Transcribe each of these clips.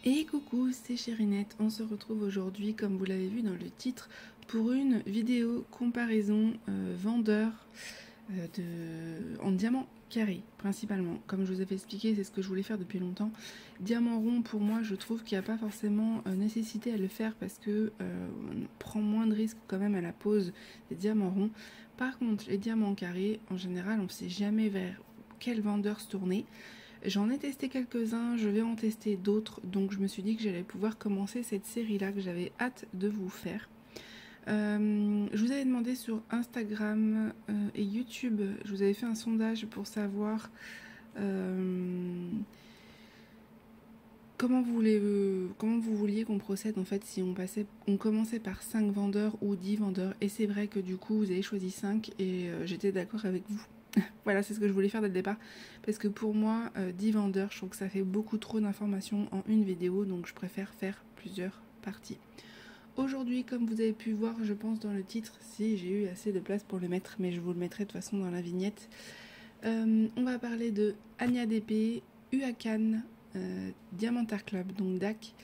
Et coucou, c'est Chérinette. On se retrouve aujourd'hui, comme vous l'avez vu dans le titre, pour une vidéo comparaison vendeur en diamant carré principalement. Comme je vous avais expliqué, c'est ce que je voulais faire depuis longtemps. Diamant rond, pour moi, je trouve qu'il n'y a pas forcément nécessité à le faire parce que on prend moins de risques quand même à la pose des diamants ronds. Par contre, les diamants carrés, en général, on ne sait jamais vers quel vendeur se tourner. J'en ai testé quelques-uns, je vais en tester d'autres, donc je me suis dit que j'allais pouvoir commencer cette série-là que j'avais hâte de vous faire. Je vous avais demandé sur Instagram et YouTube, je vous avais fait un sondage pour savoir comment vous vouliez qu'on procède en fait si on commençait par 5 vendeurs ou 10 vendeurs. Et c'est vrai que du coup vous avez choisi 5 et j'étais d'accord avec vous. Voilà, c'est ce que je voulais faire dès le départ. Parce que pour moi, 10 vendeurs, je trouve que ça fait beaucoup trop d'informations en une vidéo. Donc je préfère faire plusieurs parties. Aujourd'hui, comme vous avez pu voir, je pense dans le titre, si j'ai eu assez de place pour le mettre, mais je vous le mettrai de toute façon dans la vignette. On va parler de Anya DP, Uakan, Diamantar Club, donc DAC,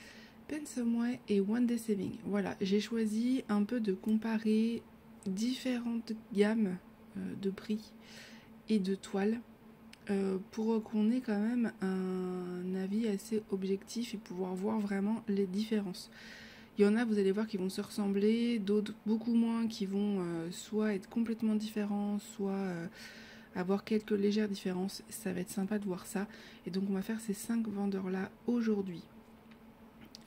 Pensomeway et One Day Saving. Voilà, j'ai choisi un peu de comparer différentes gammes de prix et de toiles pour qu'on ait quand même un avis assez objectif et pouvoir voir vraiment les différences. Il y en a, vous allez voir, qui vont se ressembler, d'autres beaucoup moins, qui vont soit être complètement différents, soit avoir quelques légères différences. Ça va être sympa de voir ça. Et donc on va faire ces 5 vendeurs-là aujourd'hui.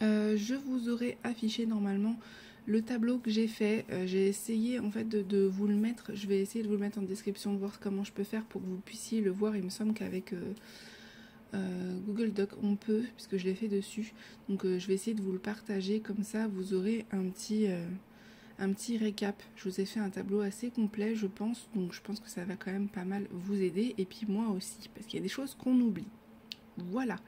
Je vous aurai affiché normalement le tableau que j'ai fait. J'ai essayé en fait de vous le mettre. Je vais essayer de vous le mettre en description, de voir comment je peux faire pour que vous puissiez le voir. Il me semble qu'avec Google Doc on peut, puisque je l'ai fait dessus. Donc je vais essayer de vous le partager, comme ça vous aurez un petit récap. Je vous ai fait un tableau assez complet, je pense, donc je pense que ça va quand même pas mal vous aider, et puis moi aussi, parce qu'il y a des choses qu'on oublie. Voilà. De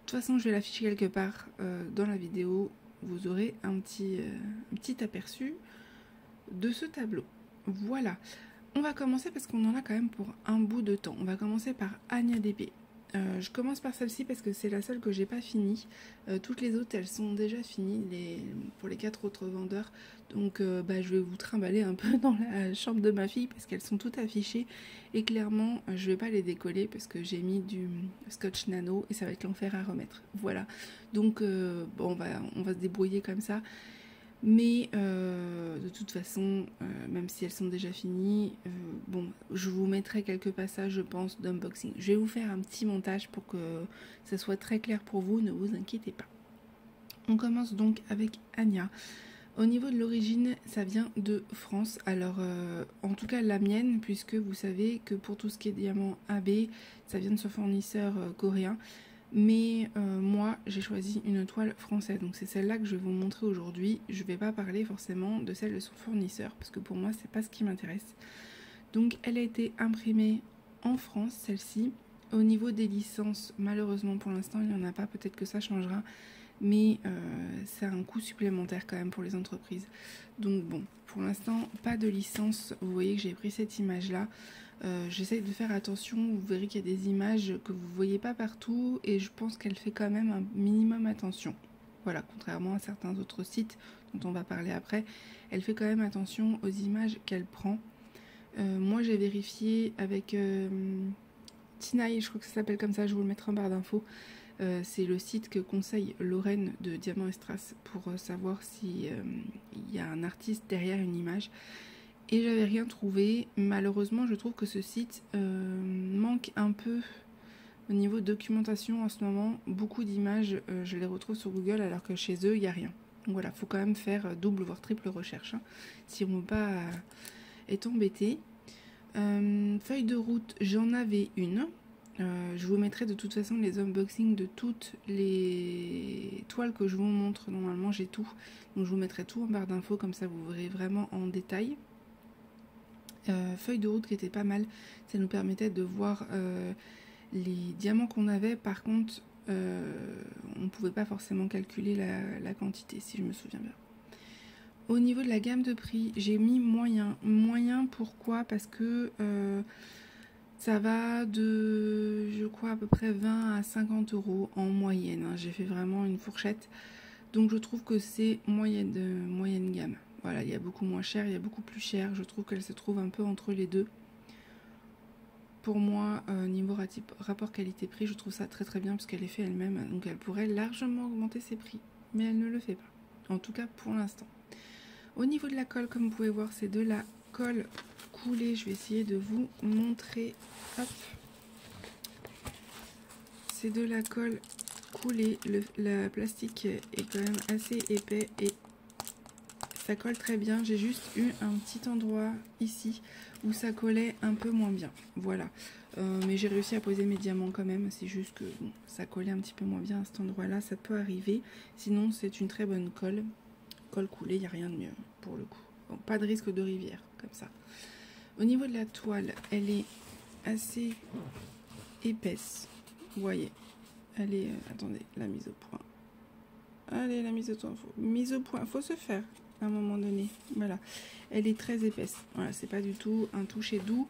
toute façon, je vais l'afficher quelque part dans la vidéo. Vous aurez un petit aperçu de ce tableau. Voilà. On va commencer parce qu'on en a quand même pour un bout de temps. On va commencer par Anya DP. Je commence par celle-ci parce que c'est la seule que j'ai pas finie. Toutes les autres, elles sont déjà finies pour les 4 autres vendeurs. Donc je vais vous trimballer un peu dans la chambre de ma fille parce qu'elles sont toutes affichées. Et clairement, je vais pas les décoller parce que j'ai mis du scotch nano et ça va être l'enfer à remettre. Voilà. Donc on va se débrouiller comme ça. Mais de toute façon, même si elles sont déjà finies, je vous mettrai quelques passages, je pense, d'unboxing. Je vais vous faire un petit montage pour que ça soit très clair pour vous, ne vous inquiétez pas. On commence donc avec Anya. Au niveau de l'origine, ça vient de France. Alors, en tout cas la mienne, puisque vous savez que pour tout ce qui est diamant AB, ça vient de ce fournisseur coréen. Mais moi, j'ai choisi une toile française, donc c'est celle-là que je vais vous montrer aujourd'hui. Je ne vais pas parler forcément de celle de son fournisseur, parce que pour moi, c'est pas ce qui m'intéresse. Donc, elle a été imprimée en France, celle-ci. Au niveau des licences, malheureusement pour l'instant, il n'y en a pas, peut-être que ça changera. Mais c'est un coût supplémentaire quand même pour les entreprises. Donc bon, pour l'instant, pas de licence. Vous voyez que j'ai pris cette image-là. J'essaye de faire attention, vous verrez qu'il y a des images que vous ne voyez pas partout et je pense qu'elle fait quand même un minimum attention. Voilà, contrairement à certains autres sites dont on va parler après, elle fait quand même attention aux images qu'elle prend. Moi j'ai vérifié avec Tinaï, je crois que ça s'appelle comme ça, je vous le mettrai en barre d'infos. C'est le site que conseille Lorraine de Diamant et Strass pour savoir si y a un artiste derrière une image. Et j'avais rien trouvé. Malheureusement, je trouve que ce site manque un peu au niveau de documentation en ce moment. Beaucoup d'images, je les retrouve sur Google alors que chez eux, il n'y a rien. Donc voilà, il faut quand même faire double voire triple recherche hein, si on ne veut pas être embêté. Feuille de route, j'en avais une. Je vous mettrai de toute façon les unboxings de toutes les toiles que je vous montre. Normalement, j'ai tout. Donc je vous mettrai tout en barre d'infos, comme ça vous verrez vraiment en détail. Feuille de route qui était pas mal, ça nous permettait de voir les diamants qu'on avait. Par contre on ne pouvait pas forcément calculer la quantité, si je me souviens bien. Au niveau de la gamme de prix, j'ai mis moyen. Moyen pourquoi? Parce que Ça va de, je crois, à peu près 20 à 50 € en moyenne. J'ai fait vraiment une fourchette. Donc je trouve que c'est moyenne gamme. Voilà, il y a beaucoup moins cher, il y a beaucoup plus cher. Je trouve qu'elle se trouve un peu entre les deux. Pour moi, niveau rapport qualité-prix, je trouve ça très très bien parce qu'elle est faite elle-même. Donc elle pourrait largement augmenter ses prix. Mais elle ne le fait pas. En tout cas pour l'instant. Au niveau de la colle, comme vous pouvez voir, c'est de la colle coulée. Je vais essayer de vous montrer. Hop. C'est de la colle coulée. Le plastique est quand même assez épais et ça colle très bien. J'ai juste eu un petit endroit ici où ça collait un peu moins bien. Voilà. Mais j'ai réussi à poser mes diamants quand même. C'est juste que bon, ça collait un petit peu moins bien à cet endroit-là. Ça peut arriver. Sinon, c'est une très bonne colle. Colle coulée, il n'y a rien de mieux pour le coup. Bon, pas de risque de rivière comme ça. Au niveau de la toile, elle est assez épaisse. Vous voyez. Elle est... attendez, la mise au point. Allez, la mise au point. Mise au point, faut se faire à un moment donné. Voilà. Elle est très épaisse. Voilà, c'est pas du tout un toucher doux.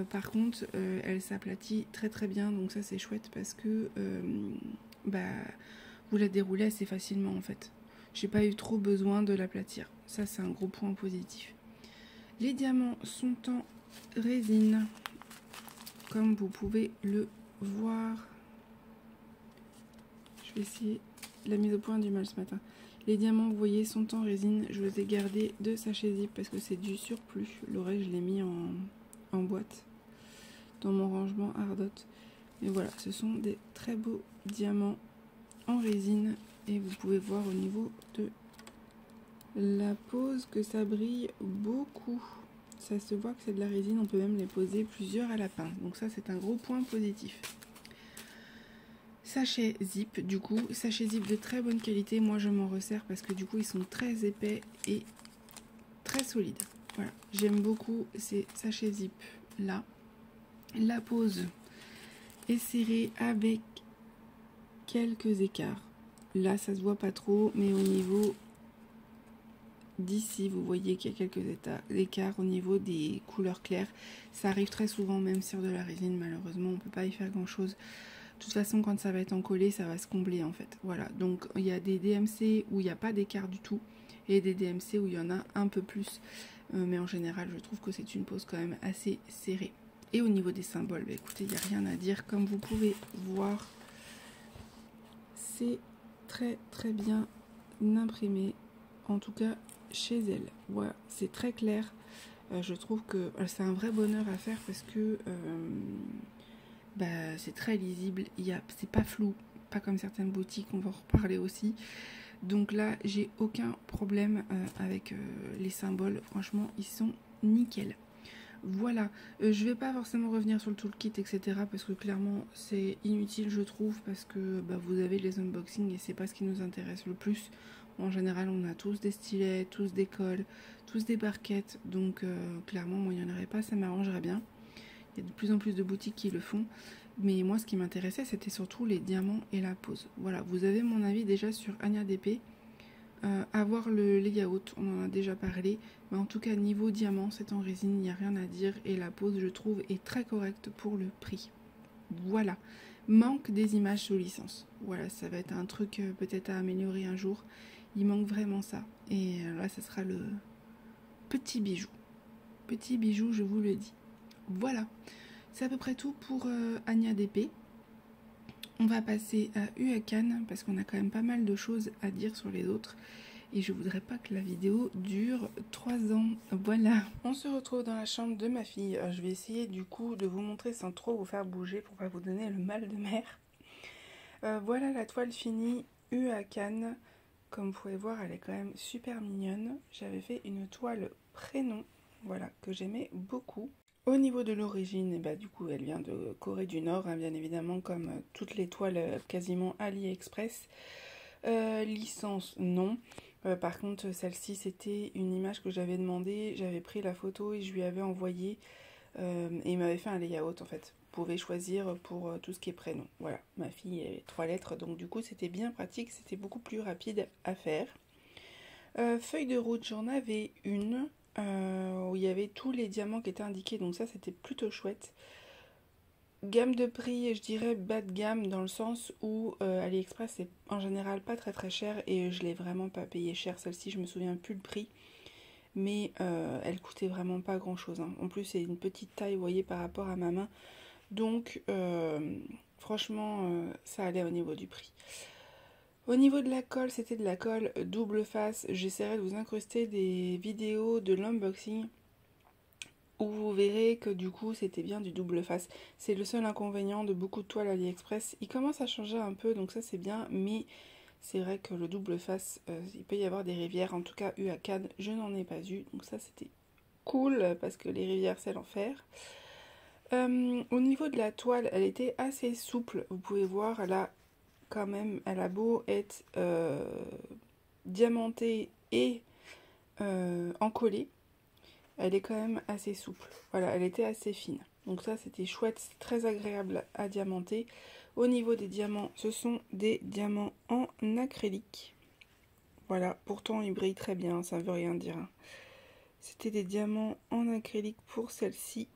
Par contre, elle s'aplatit très très bien. Donc ça, c'est chouette parce que vous la déroulez assez facilement en fait. J'ai pas eu trop besoin de l'aplatir. Ça, c'est un gros point positif. Les diamants sont en résine, comme vous pouvez le voir. Je vais essayer. La mise au point a du mal ce matin. Les diamants, vous voyez, sont en résine. Je les ai gardés de sachets zip parce que c'est du surplus. Le reste, je l'ai mis en boîte dans mon rangement Ardot. Et voilà, ce sont des très beaux diamants en résine. Et vous pouvez voir au niveau de la pose que ça brille beaucoup. Ça se voit que c'est de la résine. On peut même les poser plusieurs à la pince. Donc ça, c'est un gros point positif. Sachet zip, du coup, sachet zip de très bonne qualité. Moi, je m'en resserre parce que du coup, ils sont très épais et très solides. Voilà, j'aime beaucoup ces sachets zip là. La pose est serrée avec quelques écarts. Là, ça se voit pas trop, mais au niveau d'ici, vous voyez qu'il y a quelques écarts au niveau des couleurs claires. Ça arrive très souvent, même sur de la résine. Malheureusement, on peut pas y faire grand chose. De toute façon, quand ça va être encollé, ça va se combler en fait. Voilà, donc il y a des DMC où il n'y a pas d'écart du tout et des DMC où il y en a un peu plus. Mais en général, je trouve que c'est une pose quand même assez serrée. Et au niveau des symboles, bah, écoutez, il n'y a rien à dire. Comme vous pouvez voir, c'est très très bien imprimé. En tout cas, chez elle. Voilà, c'est très clair. Je trouve que c'est un vrai bonheur à faire parce que... c'est très lisible, c'est pas flou, pas comme certaines boutiques, on va en reparler aussi. Donc là, j'ai aucun problème avec les symboles, franchement, ils sont nickel. Voilà, je vais pas forcément revenir sur le toolkit, etc. parce que clairement, c'est inutile, je trouve, parce que vous avez les unboxings et c'est pas ce qui nous intéresse le plus. En général, on a tous des stylets, tous des cols, tous des barquettes, donc clairement, moi, il n'y en aurait pas, ça m'arrangerait bien. Il y a de plus en plus de boutiques qui le font. Mais moi, ce qui m'intéressait, c'était surtout les diamants et la pose. Voilà, vous avez mon avis déjà sur Ania DP. Avoir le layout, on en a déjà parlé. Mais en tout cas, niveau diamant, c'est en résine, il n'y a rien à dire. Et la pose, je trouve, est très correcte pour le prix. Voilà. Manque des images sous licence. Voilà, ça va être un truc peut-être à améliorer un jour. Il manque vraiment ça. Et là, ça sera le petit bijou. Petit bijou, je vous le dis. Voilà, c'est à peu près tout pour Ania DP. On va passer à UACAN parce qu'on a quand même pas mal de choses à dire sur les autres. Et je voudrais pas que la vidéo dure 3 ans. Voilà, on se retrouve dans la chambre de ma fille. Je vais essayer du coup de vous montrer sans trop vous faire bouger pour pas vous donner le mal de mer. Voilà la toile finie UACAN. Comme vous pouvez voir, elle est quand même super mignonne. J'avais fait une toile prénom, voilà, que j'aimais beaucoup. Au niveau de l'origine, du coup, elle vient de Corée du Nord, hein, bien évidemment, comme toutes les toiles quasiment AliExpress. Licence, non. Par contre, celle-ci, c'était une image que j'avais demandé. J'avais pris la photo et je lui avais envoyé. Et il m'avait fait un layout, en fait. Vous pouvez choisir pour tout ce qui est prénom. Voilà, ma fille est 3 lettres, donc du coup, c'était bien pratique. C'était beaucoup plus rapide à faire. Feuille de route, j'en avais une. Où il y avait tous les diamants qui étaient indiqués, donc ça c'était plutôt chouette. gamme de prix, je dirais bas de gamme dans le sens où AliExpress c'est en général pas très cher et je l'ai vraiment pas payé cher. Celle-ci, je me souviens plus le prix, mais elle coûtait vraiment pas grand chose. Hein. En plus, c'est une petite taille, vous voyez, par rapport à ma main. Donc, franchement, ça allait au niveau du prix. Au niveau de la colle, c'était de la colle double face. J'essaierai de vous incruster des vidéos de l'unboxing où vous verrez que du coup c'était bien du double face. C'est le seul inconvénient de beaucoup de toiles AliExpress. Il commence à changer un peu, donc ça c'est bien, mais c'est vrai que le double face, il peut y avoir des rivières. En tout cas, eu à Cannes, je n'en ai pas eu, donc ça c'était cool parce que les rivières c'est l'enfer. Au niveau de la toile, elle était assez souple. Vous pouvez voir, elle a quand même, elle a beau être diamantée et encollée, elle est quand même assez souple. Voilà, elle était assez fine. Donc ça, c'était chouette, c'est très agréable à diamanter. Au niveau des diamants, ce sont des diamants en acrylique. Voilà, pourtant ils brillent très bien, ça veut rien dire. C'était des diamants en acrylique pour celle-ci.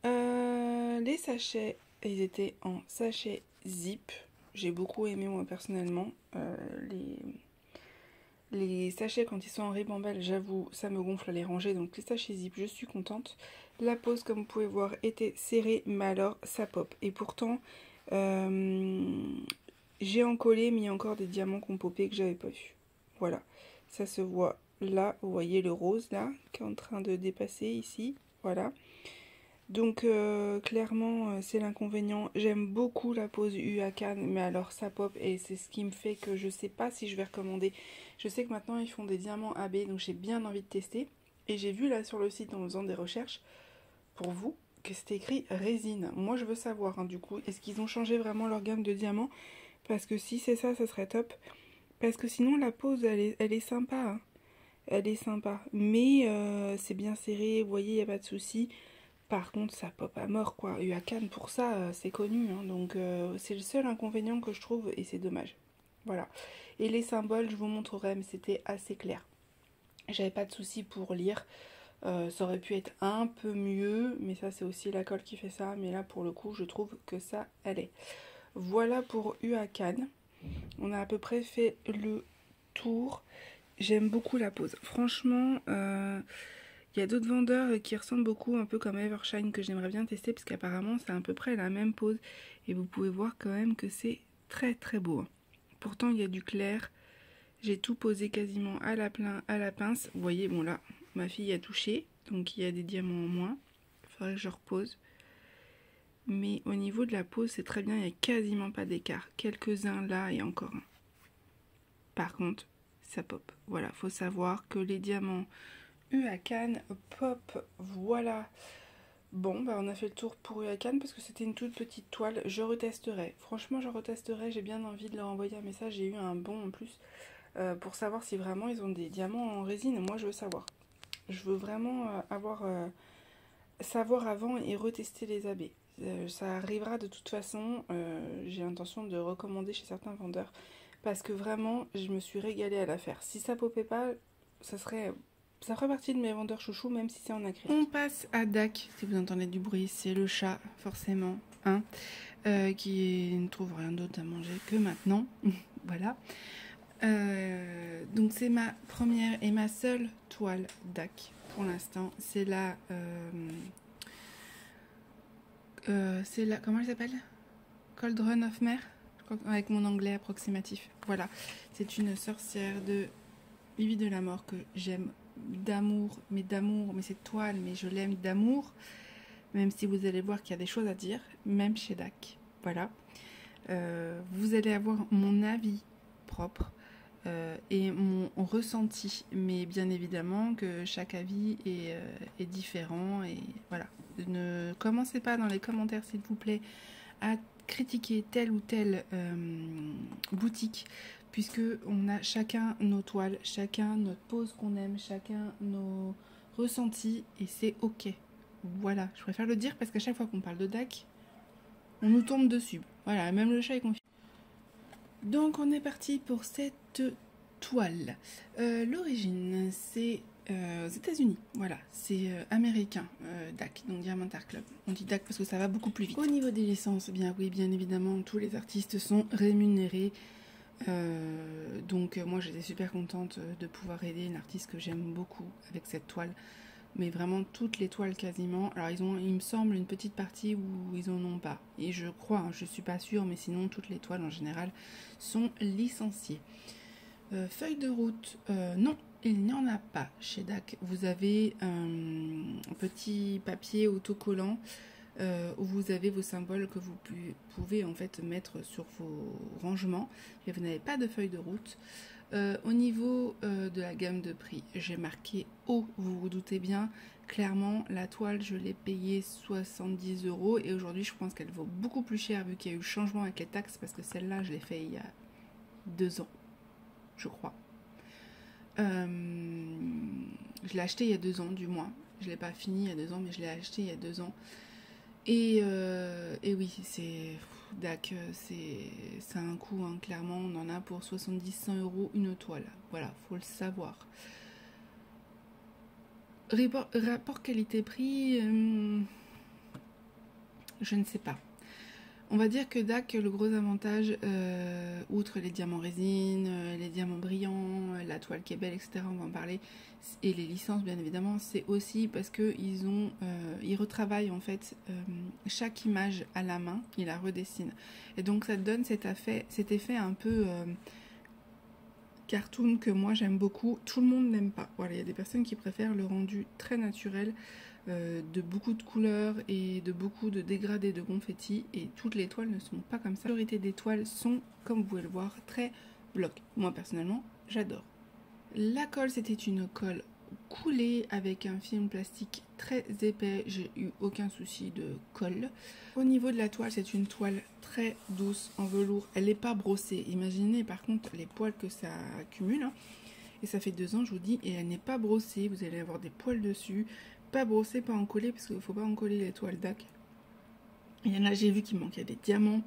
Les sachets, ils étaient en sachet zip. J'ai beaucoup aimé moi personnellement. Les sachets quand ils sont en ribambelle, j'avoue, ça me gonfle à les ranger. Donc les sachets zip, je suis contente. La pose, comme vous pouvez voir, était serrée, mais alors ça pop. Et pourtant, j'ai encollé, mais il y a encore des diamants qui ont popé que j'avais pas vu. Voilà, ça se voit là. Vous voyez le rose là, qui est en train de dépasser ici. Voilà. Donc clairement c'est l'inconvénient. J'aime beaucoup la pose U à Cannes, mais alors ça pop et c'est ce qui me fait que je sais pas si je vais recommander. Je sais que maintenant ils font des diamants AB, donc j'ai bien envie de tester. Et j'ai vu là sur le site en faisant des recherches pour vous que c'était écrit résine. Moi je veux savoir du coup, est-ce qu'ils ont changé vraiment leur gamme de diamants? Parce que si c'est ça, ça serait top. Parce que sinon la pose elle est sympa. Hein. Elle est sympa. Mais c'est bien serré, vous voyez, il n'y a pas de souci. Par contre, ça pop à mort, quoi. Eu à Cannes, pour ça, c'est connu. Hein, donc, c'est le seul inconvénient que je trouve et c'est dommage. Voilà. Et les symboles, je vous montrerai, mais c'était assez clair. J'avais pas de souci pour lire. Ça aurait pu être un peu mieux, mais ça, c'est aussi la colle qui fait ça. Mais là, pour le coup, je trouve que ça allait. Voilà pour eu à Cannes. On a à peu près fait le tour. J'aime beaucoup la pose. Franchement, il y a d'autres vendeurs qui ressemblent beaucoup, un peu comme Evershine, que j'aimerais bien tester, parce qu'apparemment c'est à peu près la même pose. Et vous pouvez voir quand même que c'est très très beau. Pourtant il y a du clair. J'ai tout posé quasiment à la pince. Vous voyez, bon là, ma fille a touché, donc il y a des diamants en moins. Il faudrait que je repose. Mais au niveau de la pose, c'est très bien, il n'y a quasiment pas d'écart. Quelques-uns là et encore un. Par contre, ça pop. Voilà, faut savoir que les diamants eu à Cannes pop, voilà. Bon, bah on a fait le tour pour eu à Cannes parce que c'était une toute petite toile. Je retesterai. Franchement, je retesterai. J'ai bien envie de leur envoyer un message. J'ai eu un bon en plus pour savoir si vraiment ils ont des diamants en résine. Moi, je veux savoir. Je veux vraiment savoir avant et retester les AB. Ça arrivera de toute façon. J'ai l'intention de recommander chez certains vendeurs parce que vraiment, je me suis régalée à la faire. Si ça popait pas, ça ferait partie de mes vendeurs chouchous, même si c'est en acrylique. On passe à DAC. Si vous entendez du bruit, c'est le chat, forcément, hein, qui ne trouve rien d'autre à manger que maintenant. Voilà. Donc c'est ma première et ma seule toile DAC pour l'instant. C'est la... comment elle s'appelle? Cauldron of Mer, je crois, avec mon anglais approximatif. Voilà. C'est une sorcière de Vivi de la Mort que j'aime d'amour, mais cette toile, mais je l'aime d'amour, même si vous allez voir qu'il y a des choses à dire, même chez DAC. Voilà. Vous allez avoir mon avis propre et mon ressenti, mais bien évidemment que chaque avis est différent, et voilà. Ne commencez pas dans les commentaires, s'il vous plaît, à critiquer telle ou telle boutique, puisque on a chacun nos toiles, chacun notre pose qu'on aime, chacun nos ressentis, et c'est ok. Voilà, je préfère le dire parce qu'à chaque fois qu'on parle de DAC, on nous tombe dessus. Voilà, même le chat est confiant. Donc on est parti pour cette toile. L'origine, c'est aux États-Unis. Voilà, c'est américain, DAC, donc Diamond Art Club. On dit DAC parce que ça va beaucoup plus vite. Au niveau des licences, eh bien oui, bien évidemment, tous les artistes sont rémunérés. Donc moi j'étais super contente de pouvoir aider une artiste que j'aime beaucoup avec cette toile, mais vraiment toutes les toiles quasiment. Alors ils ont, il me semble, une petite partie où ils en ont pas, et je crois, hein, je suis pas sûre, mais sinon toutes les toiles en général sont licenciées. Feuille de route, non, il n'y en a pas chez DAC. Vous avez un petit papier autocollant où vous avez vos symboles que vous pouvez en fait mettre sur vos rangements, mais vous n'avez pas de feuille de route. Au niveau de la gamme de prix, j'ai marqué haut, vous vous doutez bien. Clairement, la toile, je l'ai payée 70 € et aujourd'hui, je pense qu'elle vaut beaucoup plus cher vu qu'il y a eu le changement avec les taxes, parce que celle-là, je l'ai fait il y a 2 ans, je crois. Je l'ai acheté il y a 2 ans, du moins. Je ne l'ai pas fini il y a 2 ans, mais je l'ai acheté il y a 2 ans. Et oui, c'est DAC, c'est un coût, hein, clairement. On en a pour 70-100 € une toile. Voilà, faut le savoir. Rapport qualité-prix, je ne sais pas. On va dire que DAC, le gros avantage, outre les diamants résine, les diamants brillants, la toile qui est belle, etc., on va en parler, et les licences bien évidemment, c'est aussi parce qu'ils ils retravaillent en fait chaque image à la main, ils la redessinent. Et donc ça donne cet effet un peu cartoon que moi j'aime beaucoup. Tout le monde n'aime pas. Voilà, il y a des personnes qui préfèrent le rendu très naturel, de beaucoup de couleurs et de beaucoup de dégradés de confettis, et toutes les toiles ne sont pas comme ça. La majorité des toiles sont, comme vous pouvez le voir, très bloc. Moi personnellement, j'adore. La colle, c'était une colle coulée avec un film plastique très épais, j'ai eu aucun souci de colle. Au niveau de la toile, c'est une toile très douce en velours, elle n'est pas brossée. Imaginez par contre les poils que ça accumule, hein. Et ça fait 2 ans, je vous dis, et elle n'est pas brossée, vous allez avoir des poils dessus, pas brossée, pas encollée, parce qu'il ne faut pas encoller les toiles DAC. Il y en a, j'ai vu qu'il manquait des diamants.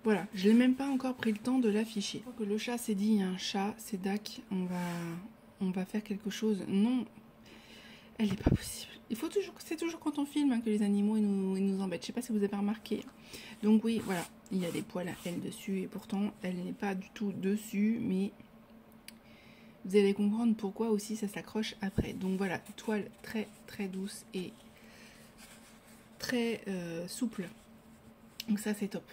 Voilà, je n'ai même pas encore pris le temps de l'afficher. Que le chat s'est dit, il y a un chat, c'est DAC, on va faire quelque chose. Non, elle n'est pas possible. C'est toujours quand on filme, hein, que les animaux ils nous embêtent. Je sais pas si vous avez remarqué. Donc oui, voilà, il y a des poils à elle dessus, et pourtant elle n'est pas du tout dessus, mais vous allez comprendre pourquoi aussi ça s'accroche après. Donc voilà, toile très très douce et très souple. Donc ça c'est top.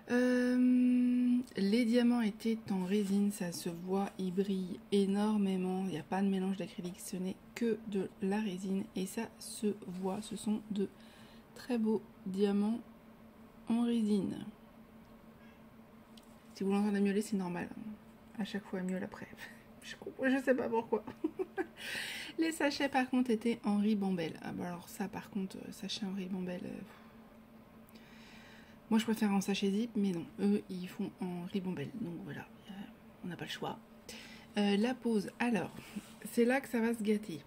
Les diamants étaient en résine, ça se voit, ils brillent énormément. Il n'y a pas de mélange d'acrylique, ce n'est que de la résine et ça se voit. Ce sont de très beaux diamants en résine. Si vous l'entendez miauler, c'est normal. À chaque fois, elle miaule après. Je sais pas pourquoi. Les sachets par contre étaient en ribambelle. Ah bah alors ça par contre, sachet en ribambelle. Moi je préfère en sachet zip, mais non, eux ils font en ribambelle. Donc voilà, on n'a pas le choix. La pose, alors, c'est là que ça va se gâter.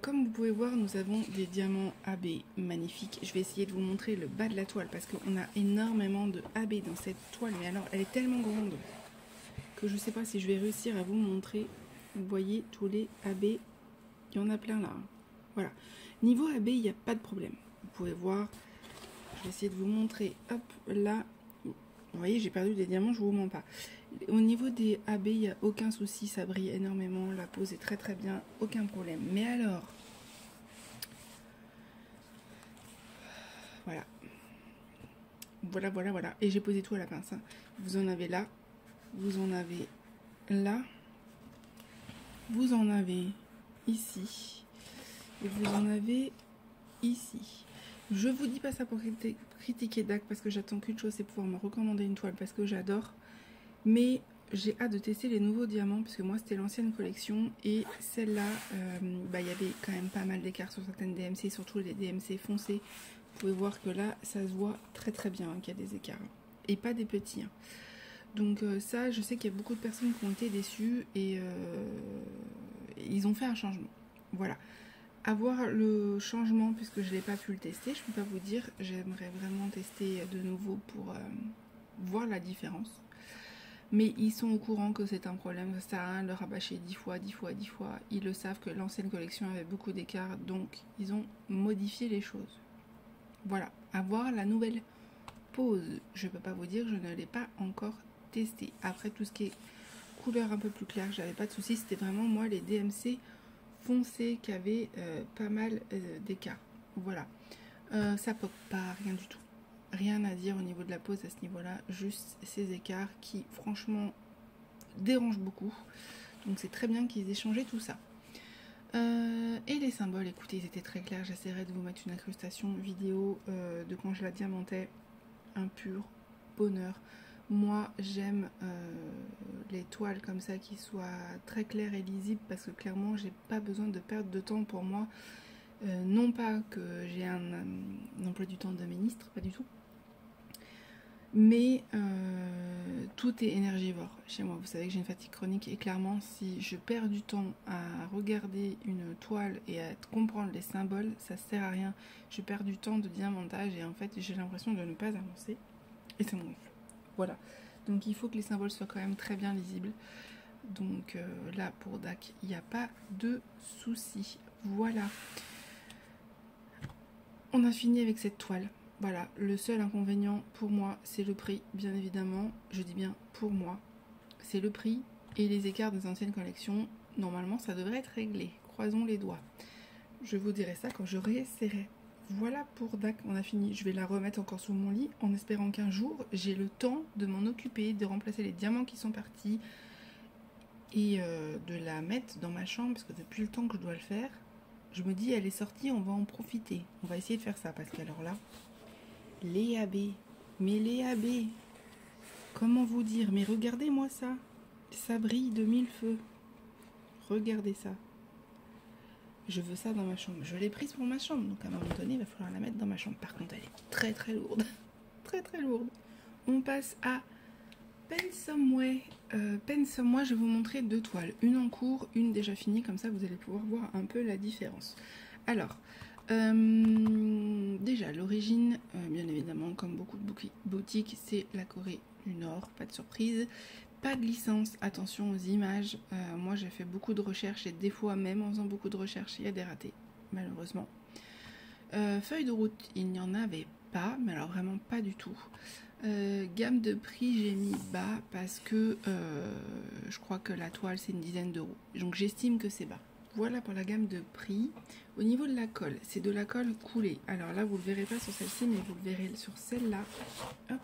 Comme vous pouvez voir, nous avons des diamants AB magnifiques. Je vais essayer de vous montrer le bas de la toile parce qu'on a énormément de AB dans cette toile. Mais alors, elle est tellement grande que je ne sais pas si je vais réussir à vous montrer. Vous voyez tous les AB, il y en a plein là. Voilà. Niveau AB, il n'y a pas de problème. Vous pouvez voir, je vais essayer de vous montrer. Hop, là, vous voyez, j'ai perdu des diamants, je ne vous mens pas. Au niveau des AB, il n'y a aucun souci, ça brille énormément, la pose est très très bien, aucun problème. Mais alors, voilà. Voilà. Et j'ai posé tout à la pince, hein. Vous en avez là, vous en avez là, vous en avez ici, et vous en avez ici. Je vous dis pas ça pour critiquer DAC, parce que j'attends qu'une chose, c'est pouvoir me recommander une toile, parce que j'adore. Mais j'ai hâte de tester les nouveaux diamants, parce que moi c'était l'ancienne collection, et celle-là, il y avait quand même pas mal d'écarts sur certaines DMC, surtout les DMC foncés. Vous pouvez voir que là, ça se voit très très bien, hein, qu'il y a des écarts, et pas des petits, hein. Donc ça, je sais qu'il y a beaucoup de personnes qui ont été déçues, et ils ont fait un changement. Voilà. À voir le changement, puisque je n'ai pas pu le tester, je ne peux pas vous dire, j'aimerais vraiment tester de nouveau pour voir la différence. Mais ils sont au courant que c'est un problème, ça sert à rien de le rabâcher 10 fois, 10 fois, 10 fois. Ils le savent que l'ancienne collection avait beaucoup d'écart, donc ils ont modifié les choses. Voilà, à voir la nouvelle pose. Je peux pas vous dire, je ne l'ai pas encore testé. Après, tout ce qui est couleur un peu plus claire, j'avais pas de soucis. C'était vraiment moi les DMC foncés qui avaient pas mal d'écart. Voilà. Ça pop pas, rien du tout. Rien à dire au niveau de la pose à ce niveau-là. Juste ces écarts qui, franchement, dérangent beaucoup. Donc c'est très bien qu'ils aient changé tout ça. Et les symboles, écoutez, ils étaient très clairs. J'essaierai de vous mettre une incrustation vidéo de quand je la diamantais. Un pur bonheur. Moi, j'aime les toiles comme ça qui soient très claires et lisibles parce que clairement, j'ai pas besoin de perdre de temps pour moi. Non pas que j'ai un emploi du temps de ministre, pas du tout. Mais tout est énergivore chez moi. Vous savez que j'ai une fatigue chronique et clairement, si je perds du temps à regarder une toile et à comprendre les symboles, ça sert à rien. Je perds du temps de diamantage et en fait, j'ai l'impression de ne pas avancer et ça me gonfle. Voilà. Donc, il faut que les symboles soient quand même très bien lisibles. Donc là, pour DAC, il n'y a pas de souci. Voilà. On a fini avec cette toile. Voilà, le seul inconvénient pour moi, c'est le prix, bien évidemment. Je dis bien pour moi. C'est le prix et les écarts des anciennes collections. Normalement, ça devrait être réglé. Croisons les doigts. Je vous dirai ça quand je réessayerai. Voilà pour DAC, on a fini. Je vais la remettre encore sur mon lit en espérant qu'un jour, j'ai le temps de m'en occuper, de remplacer les diamants qui sont partis et de la mettre dans ma chambre parce que depuis le temps que je dois le faire. Je me dis, elle est sortie, on va en profiter. On va essayer de faire ça parce qu'alors là... Les AB, mais les AB, comment vous dire, mais regardez-moi ça, ça brille de mille feux, regardez ça, je veux ça dans ma chambre, je l'ai prise pour ma chambre, donc à un moment donné il va falloir la mettre dans ma chambre, par contre elle est très très lourde, très très lourde. On passe à Pensomeway. Pensomeway, je vais vous montrer deux toiles, une en cours, une déjà finie, comme ça vous allez pouvoir voir un peu la différence. Alors, déjà l'origine, bien évidemment comme beaucoup de boutiques, c'est la Corée du Nord, pas de surprise, pas de licence, attention aux images. Moi j'ai fait beaucoup de recherches et des fois même en faisant beaucoup de recherches il y a des ratés malheureusement. Feuille de route, il n'y en avait pas, mais alors vraiment pas du tout. Gamme de prix, j'ai mis bas parce que je crois que la toile c'est une dizaine d'euros, donc j'estime que c'est bas. Voilà pour la gamme de prix. Au niveau de la colle, c'est de la colle coulée. Alors là, vous ne le verrez pas sur celle-ci, mais vous le verrez sur celle-là. Hop,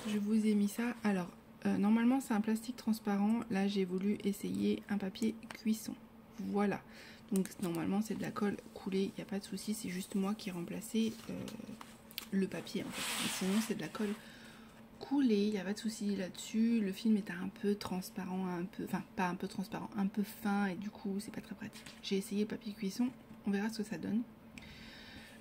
je vous ai mis ça. Alors, normalement, c'est un plastique transparent. Là, j'ai voulu essayer un papier cuisson. Voilà. Donc, normalement, c'est de la colle coulée. Il n'y a pas de souci. C'est juste moi qui ai remplacé le papier, en fait. Et sinon, c'est de la colle coulé, il n'y a pas de souci là-dessus. Le film est un peu transparent, enfin pas un peu transparent, un peu fin et du coup c'est pas très pratique. J'ai essayé le papier cuisson, on verra ce que ça donne.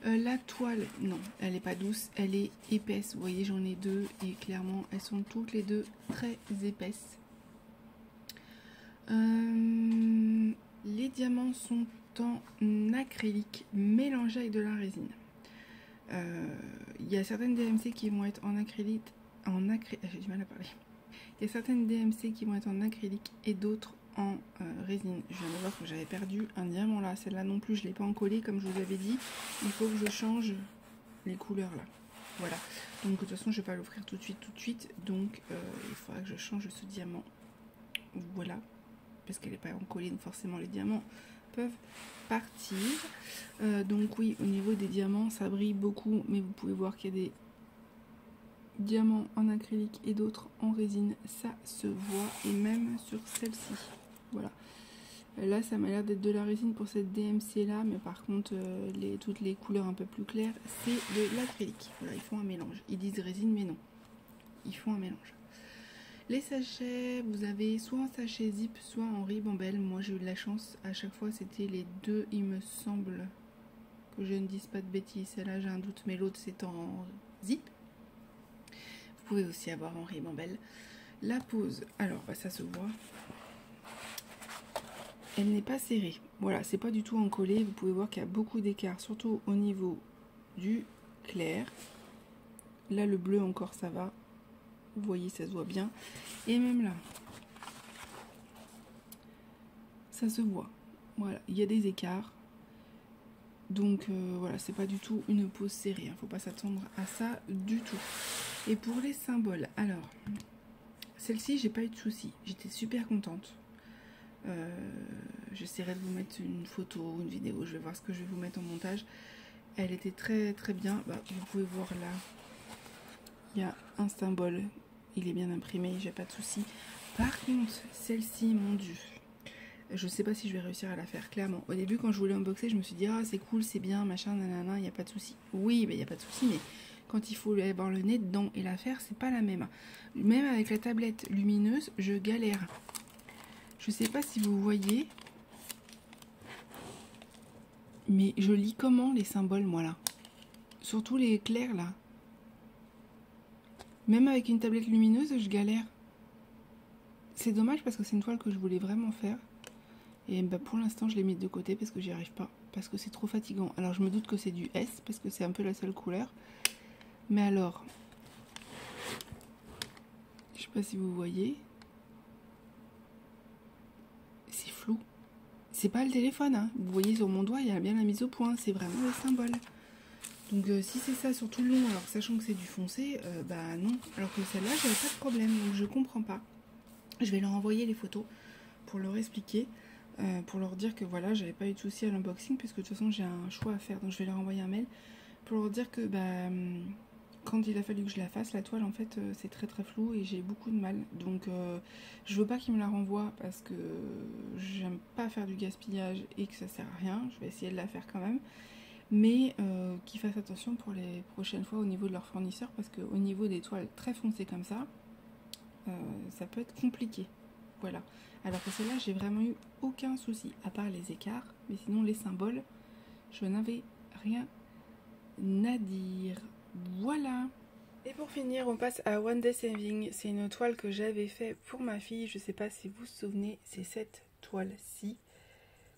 La toile, non, elle n'est pas douce, elle est épaisse. Vous voyez, j'en ai deux et clairement elles sont toutes les deux très épaisses. Les diamants sont en acrylique mélangé avec de la résine. Il y a certaines DMC qui vont être en acrylique. J'ai du mal à parler. Il y a certaines DMC qui vont être en acrylique et d'autres en résine. Je viens de voir que j'avais perdu un diamant là. Celle-là non plus, je ne l'ai pas encollée comme je vous avais dit. Il faut que je change les couleurs là. Voilà. Donc de toute façon, je ne vais pas l'offrir tout de suite. Donc il faudra que je change ce diamant. Voilà. Parce qu'elle n'est pas encollée, donc forcément les diamants peuvent partir. Donc oui, au niveau des diamants, ça brille beaucoup. Mais vous pouvez voir qu'il y a des diamants en acrylique et d'autres en résine, ça se voit, et même sur celle-ci. Voilà, là ça m'a l'air d'être de la résine pour cette DMC là, mais par contre toutes les couleurs un peu plus claires c'est de l'acrylique. Voilà, ils font un mélange, ils disent résine mais non, ils font un mélange. Les sachets, vous avez soit en sachet zip soit en ribambelle. Moi j'ai eu de la chance, à chaque fois c'était les deux, il me semble, que je ne dise pas de bêtises. Celle-là j'ai un doute, mais l'autre c'est en zip. Vous pouvez aussi avoir en ribambelle. La pose, alors bah, ça se voit, elle n'est pas serrée. Voilà, c'est pas du tout encollé. Vous pouvez voir qu'il y a beaucoup d'écart, surtout au niveau du clair. Là, le bleu encore, ça va. vous voyez, ça se voit bien. Et même là, ça se voit. Voilà, il y a des écarts. Donc voilà, c'est pas du tout une pose serrée, hein. Faut pas s'attendre à ça du tout. Et pour les symboles, alors, celle-ci, j'ai pas eu de soucis. J'étais super contente. J'essaierai de vous mettre une photo, une vidéo, je vais voir ce que je vais vous mettre en montage. Elle était très très bien. Bah, vous pouvez voir là, il y a un symbole, il est bien imprimé, j'ai pas de soucis. Par contre, celle-ci, mon dieu, je sais pas si je vais réussir à la faire, clairement. Au début, quand je voulais unboxer, je me suis dit, ah c'est cool, c'est bien, machin, nanana, il n'y a pas de soucis. Oui, mais il n'y a pas de soucis, mais quand il faut avoir le nez dedans et la faire, c'est pas la même. Même avec la tablette lumineuse, je galère. Je sais pas si vous voyez, mais je lis comment les symboles, moi, là. Surtout les clairs, là. Même avec une tablette lumineuse, je galère. C'est dommage parce que c'est une toile que je voulais vraiment faire. Et bah pour l'instant, je l'ai mise de côté parce que j'y arrive pas. Parce que c'est trop fatigant. Alors, je me doute que c'est du S parce que c'est un peu la seule couleur. Mais alors, je sais pas si vous voyez. C'est flou. C'est pas le téléphone, hein. Vous voyez sur mon doigt, il y a bien la mise au point. C'est vraiment le symbole. Donc si c'est ça sur tout le long, alors sachant que c'est du foncé, bah non. Alors que celle-là, j'avais pas de problème. Donc je comprends pas. Je vais leur envoyer les photos pour leur expliquer. Pour leur dire que voilà, j'avais pas eu de soucis à l'unboxing. Puisque de toute façon, j'ai un choix à faire. Donc je vais leur envoyer un mail. Pour leur dire que bah, quand il a fallu que je la fasse, la toile en fait c'est très très flou et j'ai beaucoup de mal. Donc je veux pas qu'ils me la renvoient parce que j'aime pas faire du gaspillage et que ça sert à rien. Je vais essayer de la faire quand même. Mais qu'ils fassent attention pour les prochaines fois au niveau de leur fournisseur parce qu'au niveau des toiles très foncées comme ça, ça peut être compliqué. Voilà. Alors que celle-là, j'ai vraiment eu aucun souci, à part les écarts. Mais sinon, les symboles, je n'avais rien à dire. Voilà. Et pour finir, on passe à One Day Saving. C'est une toile que j'avais fait pour ma fille. Je ne sais pas si vous vous souvenez, c'est cette toile-ci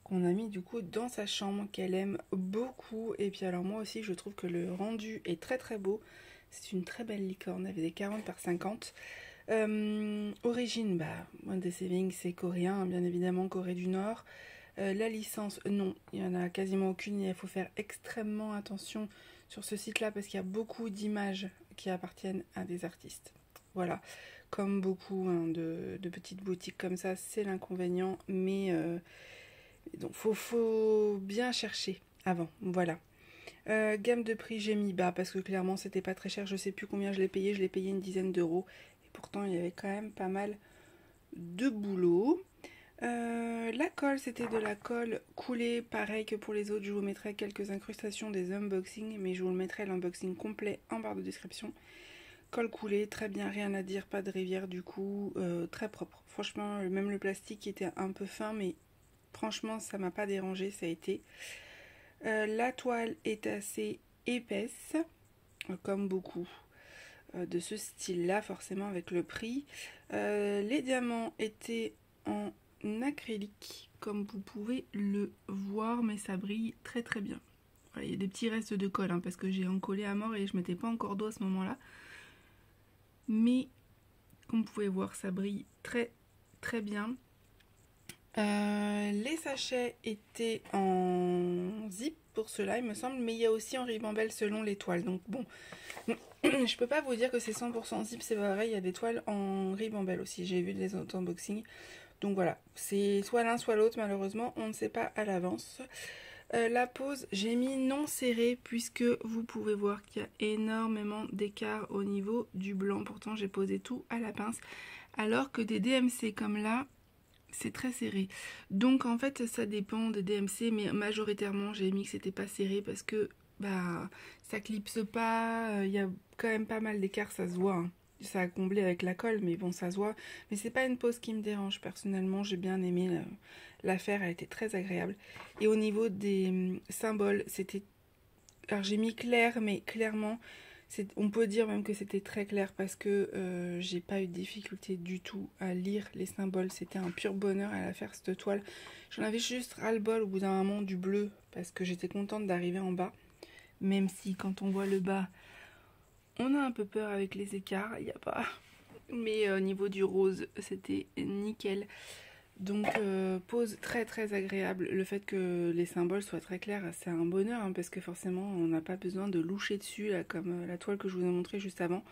qu'on a mis du coup dans sa chambre, qu'elle aime beaucoup. Et puis alors moi aussi, je trouve que le rendu est très très beau. C'est une très belle licorne avec des 40 par 50. Origine, bah, One Day Saving, c'est coréen, bien évidemment, Corée du Nord. La licence, non, il n'y en a quasiment aucune. Il faut faire extrêmement attention sur ce site-là parce qu'il y a beaucoup d'images qui appartiennent à des artistes. Voilà, comme beaucoup hein, de petites boutiques comme ça, c'est l'inconvénient, mais donc faut bien chercher avant. Voilà. Gamme de prix, j'ai mis bas parce que clairement c'était pas très cher. Je sais plus combien je l'ai payé une dizaine d'euros. Et pourtant il y avait quand même pas mal de boulot. La colle, c'était de la colle coulée, pareil que pour les autres. Je vous mettrai quelques incrustations des unboxings, mais je vous mettrai l'unboxing complet en barre de description. Colle coulée, très bien, rien à dire, pas de rivière du coup, très propre. Franchement, même le plastique était un peu fin, mais franchement, ça m'a pas dérangé, ça a été. La toile est assez épaisse, comme beaucoup de ce style-là, forcément avec le prix. Les diamants étaient en acrylique, comme vous pouvez le voir, mais ça brille très très bien. Voilà, il y a des petits restes de colle, hein, parce que j'ai encollé à mort et je mettais pas encore d'eau à ce moment-là. Mais, comme vous pouvez voir, ça brille très très bien. Les sachets étaient en zip pour cela, il me semble, mais il y a aussi en ribambelle selon les toiles. Donc bon, je peux pas vous dire que c'est 100% zip, c'est pareil, il y a des toiles en ribambelle aussi, j'ai vu des autres unboxings. Donc voilà, c'est soit l'un soit l'autre, malheureusement, on ne sait pas à l'avance. La pose, j'ai mis non serré puisque vous pouvez voir qu'il y a énormément d'écart au niveau du blanc. Pourtant, j'ai posé tout à la pince, alors que des DMC comme là, c'est très serré. Donc en fait, ça dépend des DMC, mais majoritairement, j'ai mis que c'était pas serré parce que bah ça clipse pas. Il y a quand même pas mal d'écart, ça se voit. Hein. Ça a comblé avec la colle, mais bon, ça se voit. Mais c'est pas une pose qui me dérange. Personnellement, j'ai bien aimé la faire, elle était très agréable. Et au niveau des symboles, c'était... Alors j'ai mis clair, mais clairement, on peut dire même que c'était très clair parce que j'ai pas eu de difficulté du tout à lire les symboles. C'était un pur bonheur à la faire cette toile. J'en avais juste ras-le-bol au bout d'un moment du bleu parce que j'étais contente d'arriver en bas. Même si quand on voit le bas, on a un peu peur avec les écarts. Il n'y a pas Mais au niveau du rose, c'était nickel. Donc pose très très agréable. Le fait que les symboles soient très clairs, c'est un bonheur hein, parce que forcément on n'a pas besoin de loucher dessus là, comme la toile que je vous ai montrée juste avant.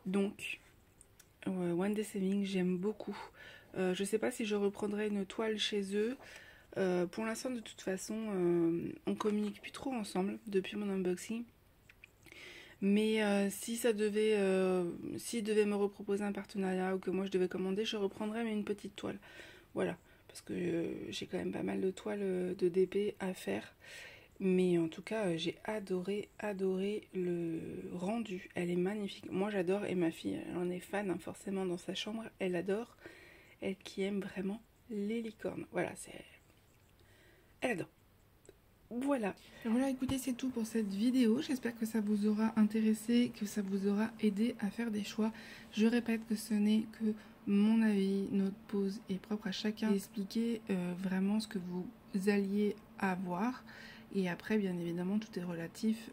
Donc One Day Saving, j'aime beaucoup. Je sais pas si je reprendrai une toile chez eux. Pour l'instant de toute façon on communique plus trop ensemble depuis mon unboxing. Mais si ça devait, s'ils devaient me reproposer un partenariat ou que moi je devais commander, je reprendrais mais une petite toile. Voilà, parce que j'ai quand même pas mal de toiles de DP à faire. Mais en tout cas, j'ai adoré, adoré le rendu. Elle est magnifique. Moi j'adore et ma fille, elle en est fan hein, forcément dans sa chambre. Elle adore, elle qui aime vraiment les licornes. Voilà, elle adore. Voilà. Voilà, écoutez, c'est tout pour cette vidéo. J'espère que ça vous aura intéressé, que ça vous aura aidé à faire des choix. Je répète que ce n'est que mon avis, notre pose est propre à chacun. Expliquer vraiment ce que vous alliez avoir. Et après, bien évidemment, tout est relatif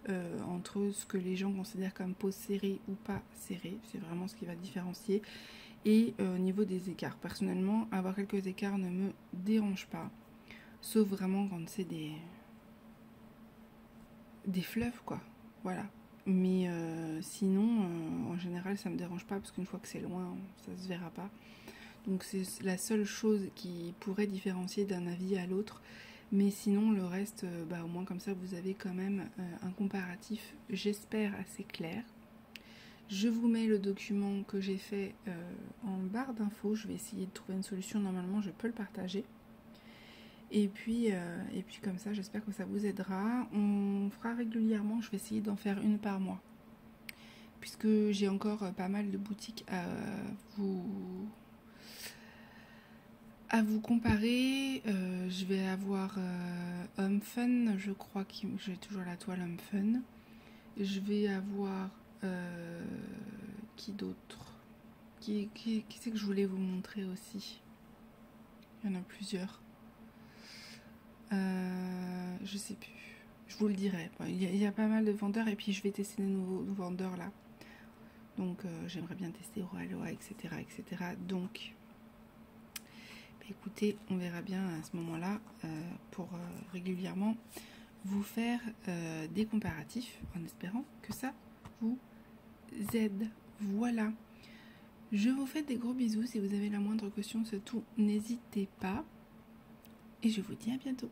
entre ce que les gens considèrent comme pose serrée ou pas serrée. C'est vraiment ce qui va différencier. Et au niveau des écarts. Personnellement, avoir quelques écarts ne me dérange pas. Sauf vraiment quand c'est des fleuves quoi, voilà. Mais sinon en général ça me dérange pas parce qu'une fois que c'est loin ça se verra pas, donc c'est la seule chose qui pourrait différencier d'un avis à l'autre. Mais sinon le reste au moins comme ça vous avez quand même un comparatif, j'espère assez clair. Je vous mets le document que j'ai fait en barre d'infos, je vais essayer de trouver une solution, normalement je peux le partager. Et puis comme ça, j'espère que ça vous aidera. On fera régulièrement, je vais essayer d'en faire une par mois. Puisque j'ai encore pas mal de boutiques à vous comparer. Je vais avoir Home Fun, je crois que j'ai toujours la toile Home Fun. Je vais avoir... qui d'autre? Qui c'est que je voulais vous montrer aussi? Il y en a plusieurs. Je sais plus, je vous le dirai. Il y a pas mal de vendeurs et puis je vais tester des nouveaux vendeurs là. Donc j'aimerais bien tester Oraloa, etc. etc. Donc écoutez, on verra bien à ce moment-là pour régulièrement vous faire des comparatifs en espérant que ça vous aide. Voilà. Je vous fais des gros bisous. Si vous avez la moindre question, c'est tout. N'hésitez pas. Et je vous dis à bientôt.